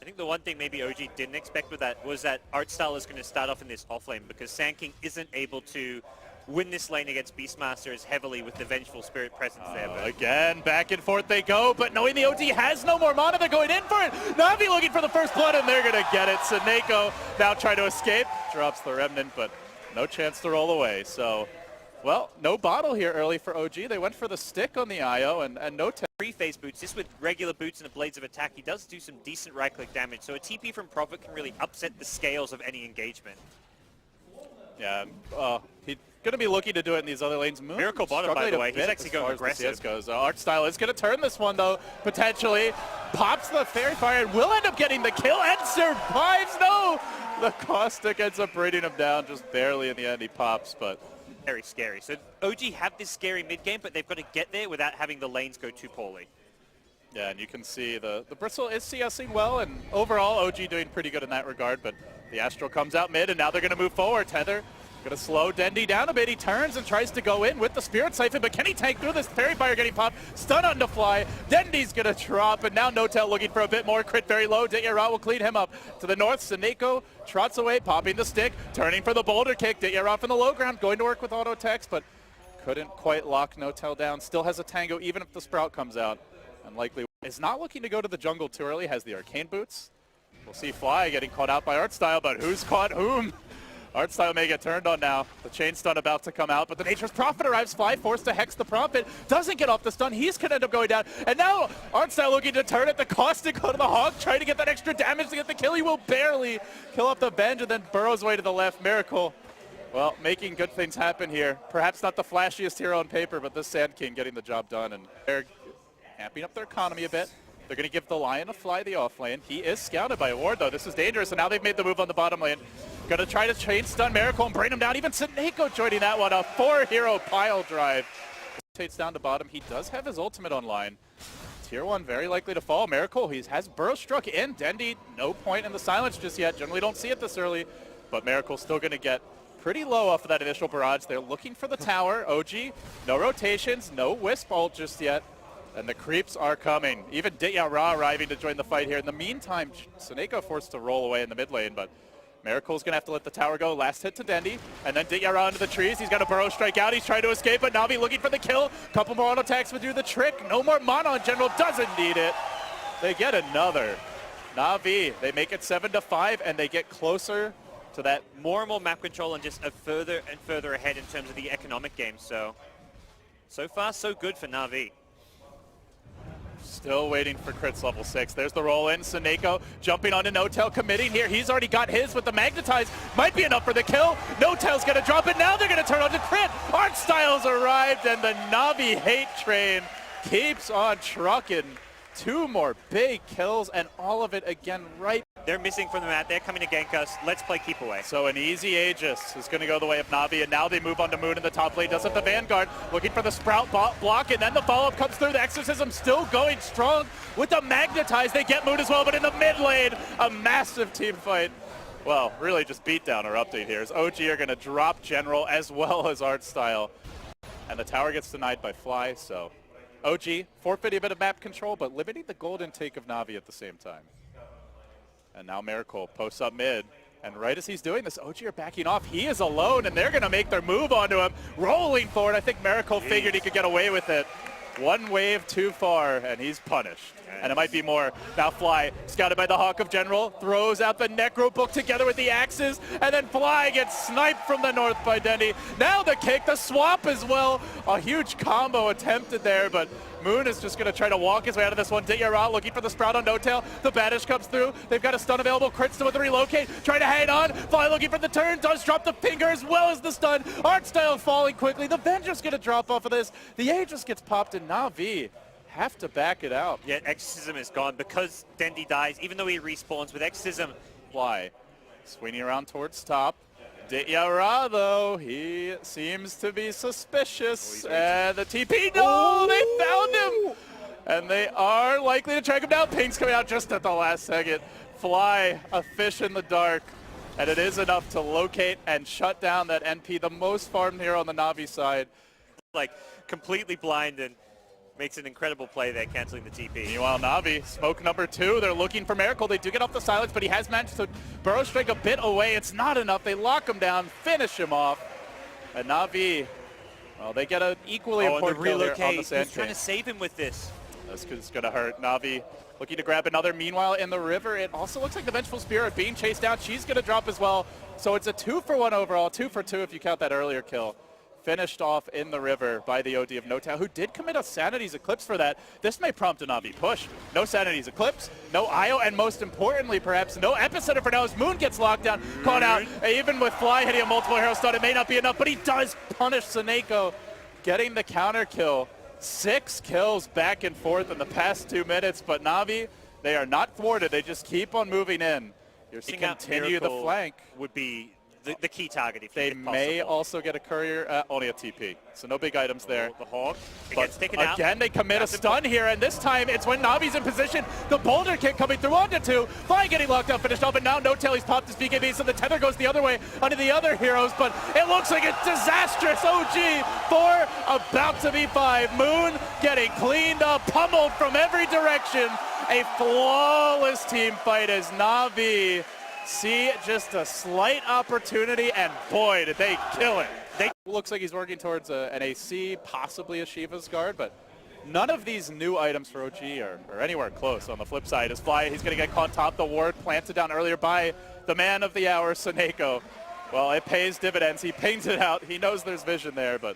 I think the one thing maybe OG didn't expect with that was that Artstyle is going to start off in this off lane because Sand King isn't able to win this lane against Beastmaster as heavily with the Vengeful Spirit presence there. But again, back and forth they go, but knowing the OG has no more mana, they're going in for it. NaVi looking for the first blood, and they're going to get it. Seneko now trying to escape, drops the Remnant, but no chance to roll away. So, well, no bottle here early for OG. They went for the stick on the IO, and no free-phase boots. Just with regular boots and the Blades of Attack, he does do some decent right-click damage. So a TP from Prophet can really upset the scales of any engagement. Yeah, he's going to be looking to do it in these other lanes. Moon Miracle bottom, by the way. He's actually going aggressive. Artstyle is going to turn this one, though, potentially. Pops the Fairy Fire and will end up getting the kill and survives. No! The Caustic ends up bringing him down just barely in the end. He pops, but very scary. So OG have this scary mid-game, but they've got to get there without having the lanes go too poorly. Yeah, and you can see the Bristle is CSing well, and overall OG doing pretty good in that regard, but the Astral comes out mid, and now they're going to move forward. Tether going to slow Dendi down a bit. He turns and tries to go in with the Spirit Siphon, but can he tank through this? Fairy Fire getting popped, stun on the fly. Dendi's going to drop, and now Notel looking for a bit more. Crit very low. Dityara will clean him up. To the north, Seneko trots away, popping the stick, turning for the boulder kick. Dityara from the low ground, going to work with auto text, but couldn't quite lock Notel down. Still has a tango, even if the Sprout comes out. Unlikely. Is not looking to go to the jungle too early, has the Arcane Boots. We'll see Fly getting caught out by Artstyle, but who's caught whom? Artstyle may get turned on now. The chain stun about to come out, but the Nature's Prophet arrives. Fly forced to hex the Prophet. Doesn't get off the stun. He's going to end up going down. And now Artstyle looking to turn it. The Caustic go to the Hawk, trying to get that extra damage to get the kill. He will barely kill up the Venge and then burrows away to the left. Miracle, well, making good things happen here. Perhaps not the flashiest hero on paper, but this Sand King getting the job done. And they're amping up their economy a bit. They're going to give the Lion a fly the off lane. He is scouted by Ward, though. This is dangerous, and now they've made the move on the bottom lane. Going to try to chain stun Miracle and bring him down. Even Seneko joining that one. A 4-hero pile drive. Takes down to bottom. He does have his ultimate online. Tier 1 very likely to fall. Miracle, he has Burrow struck in. Dendi, no point in the silence just yet. Generally don't see it this early, but Miracle's still going to get pretty low off of that initial barrage. They're looking for the tower. OG, no rotations, no Wisp ult just yet. And the creeps are coming. Even Dityara arriving to join the fight here. In the meantime, Seneko forced to roll away in the mid lane, but Miracle's going to have to let the tower go. Last hit to Dendi, and then Dityara into the trees. He's got a Burrow strike out. He's trying to escape, but NaVi looking for the kill. Couple more auto attacks would do the trick. No more mana in general. Doesn't need it. They get another. NaVi, they make it 7-5, and they get closer to that. More and more map control and just a further and further ahead in terms of the economic game. So far, so good for NaVi. Still waiting for crits level 6. There's the roll in. Seneko jumping onto Notel, committing here. He's already got his with the Magnetize. Might be enough for the kill. Notel's going to drop it. Now they're going to turn on to crit. Artstyle's arrived, and the NaVi hate train keeps on trucking. 2 more big kills, and all of it again right. They're missing from the mat. They're coming to gank us. Let's play keep away. So an easy Aegis is going to go the way of NaVi, and now they move on to Moon in the top lane. Does have the Vanguard, looking for the Sprout block, and then the follow-up comes through. The Exorcism still going strong with the Magnetize. They get Moon as well, but in the mid lane, a massive team fight. Well, really just beat down our update here. As OG are going to drop General as well as Artstyle. And the tower gets denied by Fly, so OG forfeiting a bit of map control, but limiting the gold intake of NaVi at the same time. And now Miracle posts up mid, and right as he's doing this, OG are backing off. He is alone, and they're going to make their move onto him. Rolling forward, I think Miracle figured he could get away with it. One wave too far, and he's punished. And it might be more. Now Fly, scouted by the Hawk of General, throws out the Necro Book together with the axes, and then Fly gets sniped from the north by Dendi. Now the kick, the swap as well. A huge combo attempted there, but Moon is just going to try to walk his way out of this one. Dityara looking for the Sprout on Notel. The Banish comes through. They've got a stun available. Crits with the relocate. Trying to hang on. Fly looking for the turn. Does drop the finger as well as the stun. Artstyle falling quickly. The Vengeance going to drop off of this. The Aegis gets popped, and NaVi have to back it out. Yeah, Exorcism is gone because Dendi dies, even though he respawns with Exorcism. Fly swinging around towards top. Dityara, though, he seems to be suspicious. And the TP, no, they found him! And they are likely to track him down. Ping's coming out just at the last second. Fly, a fish in the dark. And it is enough to locate and shut down that NP, the most farmed hero on the NaVi side. Like, completely blind, and makes an incredible play there, canceling the TP. Meanwhile, NaVi, smoke number 2. They're looking for Miracle. They do get off the silence, but he has managed to burrow strike a bit away. It's not enough. They lock him down, finish him off. And NaVi, well, they get an equally important kill here on the Sand He's trying to save him with this. This is going to hurt. NaVi looking to grab another. Meanwhile, in the river, it also looks like the Vengeful Spirit being chased down. She's going to drop as well. So it's a 2-for-1 overall, 2-for-2 if you count that earlier kill. Finished off in the river by the OD of NoTail, who did commit a Sanity's Eclipse for that. This may prompt a NaVi push. No Sanity's Eclipse, no IO, and most importantly, perhaps, no Epicenter for now as Moon gets locked down, caught out. Even with Fly hitting a multiple hero stun, it may not be enough, but he does punish Seneko, getting the counter kill. 6 kills back and forth in the past 2 minutes, but NaVi, they are not thwarted. They just keep on moving in. You're seeing continue the flank. Would be the key target if they may also get a courier, only a TP, so no big items there. The Hawk gets taken out. Again, they commit a stun here, and this time it's when NaVi's in position. The boulder kick coming through onto 2. Fly getting locked out, finished off, and now NoTail, he's popped his BKB, so the tether goes the other way onto the other heroes, but it looks like a disastrous OG for about to be 5. Moon getting cleaned up, pummeled from every direction. A flawless team fight as NaVi see just a slight opportunity, and boy, did they kill it. Looks like he's working towards an AC, possibly a Shiva's guard, but none of these new items for OG are anywhere close. On the flip side, is Fly, he's going to get caught top. The ward planted down earlier by the man of the hour, Seneko. Well, it pays dividends. He pings it out. He knows there's vision there, but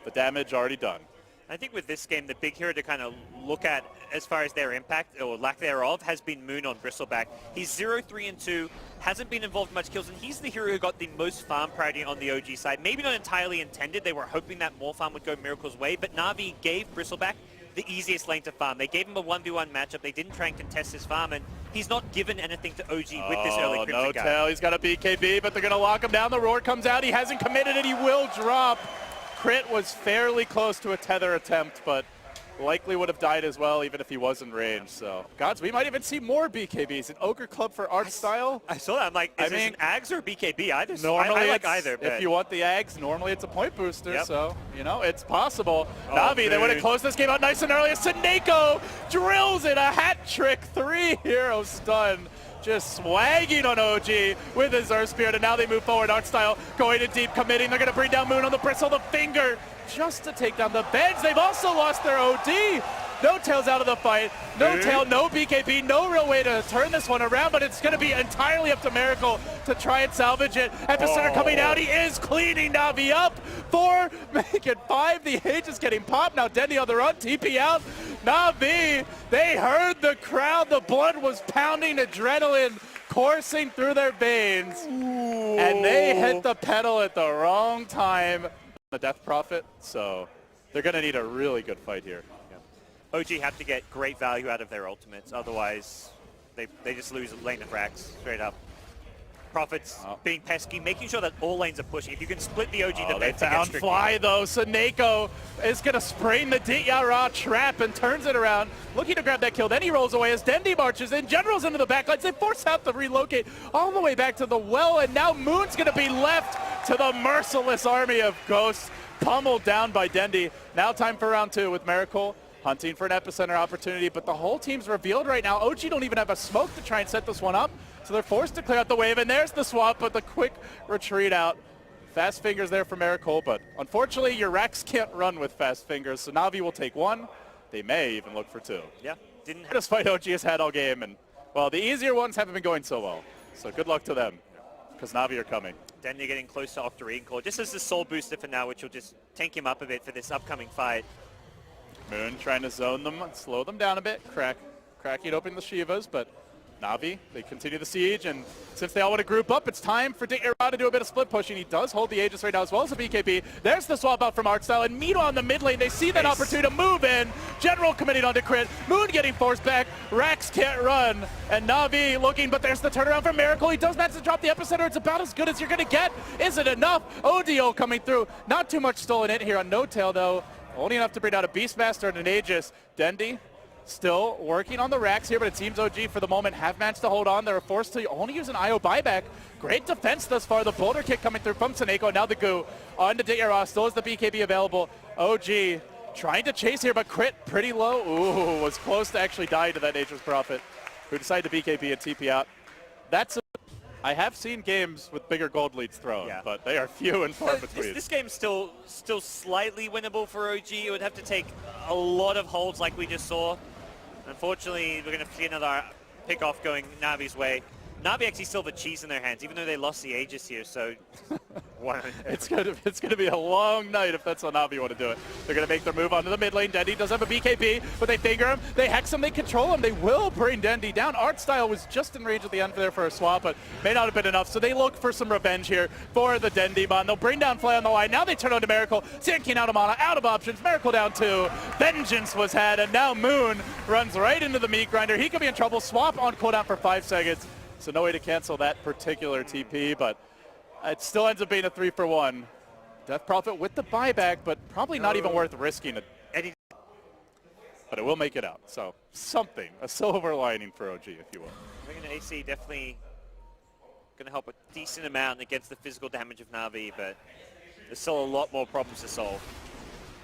the damage already done. I think with this game, the big hero to kind of look at as far as their impact or lack thereof has been Moon on Bristleback. He's 0-3-2, hasn't been involved in much kills, and he's the hero who got the most farm priority on the OG side. Maybe not entirely intended. They were hoping that more farm would go Miracle's way, but NaVi gave Bristleback the easiest lane to farm. They gave him a 1v1 matchup. They didn't try and contest his farm, and he's not given anything to OG with this early Crimson guy. NoTail, he's got a BKB, but they're going to lock him down. The roar comes out. He hasn't committed it. He will drop. Crit was fairly close to a tether attempt, but likely would have died as well, even if he was in range. So, gods, we might even see more BKBs. An Ogre Club for art style. I saw that. I'm like, is this an Ags or a BKB? Either. Normally, I like either. If you want the Ags, normally it's a point booster. Yep. So, you know, it's possible. NaVi, they would have closed this game out nice and early. Seneko drills it. A hat trick. 3-hero stun. Just swagging on OG with his Earth Spirit, and now they move forward. Art style going in deep, committing. They're going to bring down Moon on the bristle, the finger, just to take down the Benz. They've also lost their OD. NoTail's out of the fight. NoTail, no BKB, no real way to turn this one around, but it's going to be entirely up to Miracle to try and salvage it. Epicenter coming out. He is cleaning NaVi up. 4, make it 5. The Age is getting popped. Now Dendy on the run, TP out. NaVi, they heard the crowd. The blood was pounding, adrenaline coursing through their veins. Ooh. And they hit the pedal at the wrong time. The Death Prophet, so they're going to need a really good fight here. OG have to get great value out of their ultimates, otherwise they just lose a lane of racks, straight up. Prophets being pesky, making sure that all lanes are pushing. If you can split the OG defense, they found Fly though. Seneko is going to sprain the Dityara trap and turns it around, looking to grab that kill. Then he rolls away as Dendy marches in. General's into the backlines. They force out the relocate all the way back to the well, and now Moon's going to be left to the merciless army of ghosts, pummeled down by Dendy. Now time for round 2 with Miracle hunting for an epicenter opportunity, but the whole team's revealed right now. OG don't even have a smoke to try and set this one up, so they're forced to clear out the wave, and there's the swap, but the quick retreat out. Fast fingers there for Miracle, but unfortunately your racks can't run with fast fingers, so NaVi will take 1. They may even look for 2. Yeah, didn't this fight OG has had all game, and well, the easier ones haven't been going so well, so good luck to them, because NaVi are coming. Dendy getting close to Octarine Core, just as the soul booster for now, which will just tank him up a bit for this upcoming fight. Moon trying to zone them, slow them down a bit, cracking open the Shivas, but NaVi, they continue the siege, and since they all want to group up, it's time for Dityara to do a bit of split pushing. He does hold the Aegis right now as well as the BKB. There's the swap out from Artstyle, and meanwhile in the mid lane, they see that opportunity to move in. General committing onto crit, Moon getting forced back, Rax can't run, and NaVi looking, but there's the turnaround for Miracle. He does manage to drop the epicenter. It's about as good as you're going to get. Is it enough? ODO coming through. Not too much stolen in here on NoTail though. Only enough to bring out a Beastmaster and an Aegis. Dendy still working on the racks here, but it seems OG for the moment have managed to hold on. They're forced to only use an IO buyback. Great defense thus far. The boulder kick coming through from Seneko. Now the goo on to Dityara. Still has the BKB available. OG Trying to chase here, but crit pretty low. Ooh, was close to actually dying to that Nature's Prophet, who decided to BKB and TP out. I have seen games with bigger gold leads thrown, but they are few and far between. This game's still slightly winnable for OG. It would have to take a lot of holds like we just saw. Unfortunately, we're going to see another pick-off going NaVi's way. NaVi actually still have a cheese in their hands, even though they lost the Aegis here, so... It's gonna be a long night if that's how NaVi want to do it. They're gonna make their move onto the mid lane. Dendy does have a BKB, but they finger him, they hex him, they control him. They will bring Dendy down. Artstyle was just in range at the end there for a swap, but may not have been enough. So they look for some revenge here for the Dendy Mon. They'll bring down Flay on the line. Now they turn on to Miracle. Sandking out of mana, out of options. Miracle down 2. Vengeance was had, and now Moon runs right into the meat grinder. He could be in trouble. Swap on cooldown for 5 seconds. So no way to cancel that particular TP, but it still ends up being a 3-for-1. Death Prophet with the buyback, but probably not even worth risking it. But it will make it out. So something, a silver lining for OG, if you will. I think an AC definitely going to help a decent amount against the physical damage of NaVi, but there's still a lot more problems to solve.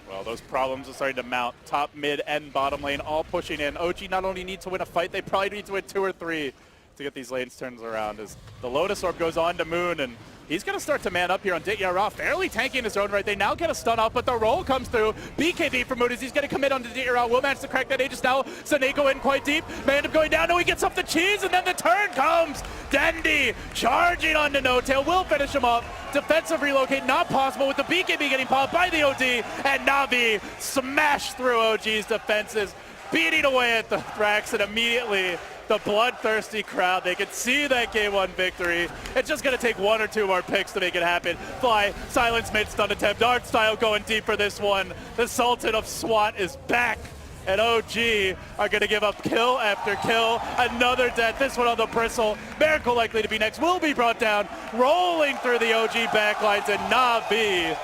Well, those problems are starting to mount. Top, mid, and bottom lane all pushing in. OG not only need to win a fight, they probably need to win 2 or 3 to get these lanes turned around as the Lotus Orb goes on to Moon, and he's going to start to man up here on Ditya Ra, fairly tanking his own right. They now get a stun off, but the roll comes through. BKB from Moon as he's going to commit onto Ditya Ra. Will manage to crack that Aegis now. Saneko in quite deep. May end up going down. No, he gets off the cheese, and then the turn comes. Dendy charging onto No Tail. Will finish him off. Defensive relocate not possible with the BKB getting popped by the OD, and NaVi smashed through OG's defenses, beating away at the Thrax, and immediately the bloodthirsty crowd, they could see that game 1 victory. It's just going to take 1 or 2 more picks to make it happen. Fly, silence mid stun attempt. Artstyle going deep for this one. The Sultan of SWAT is back, and OG are going to give up kill after kill. Another death, this one on the Bristle. Miracle likely to be next, will be brought down. Rolling through the OG backlines, and NaVi,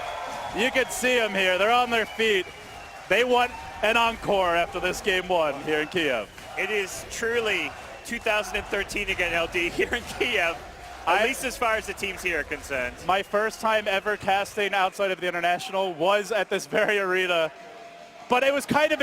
you can see them here. They're on their feet. They want an encore after this game 1 here in Kiev. It is truly 2013 again, LD, here in Kiev, at least as far as the teams here are concerned. My first time ever casting outside of the International was at this very arena, but it was kind of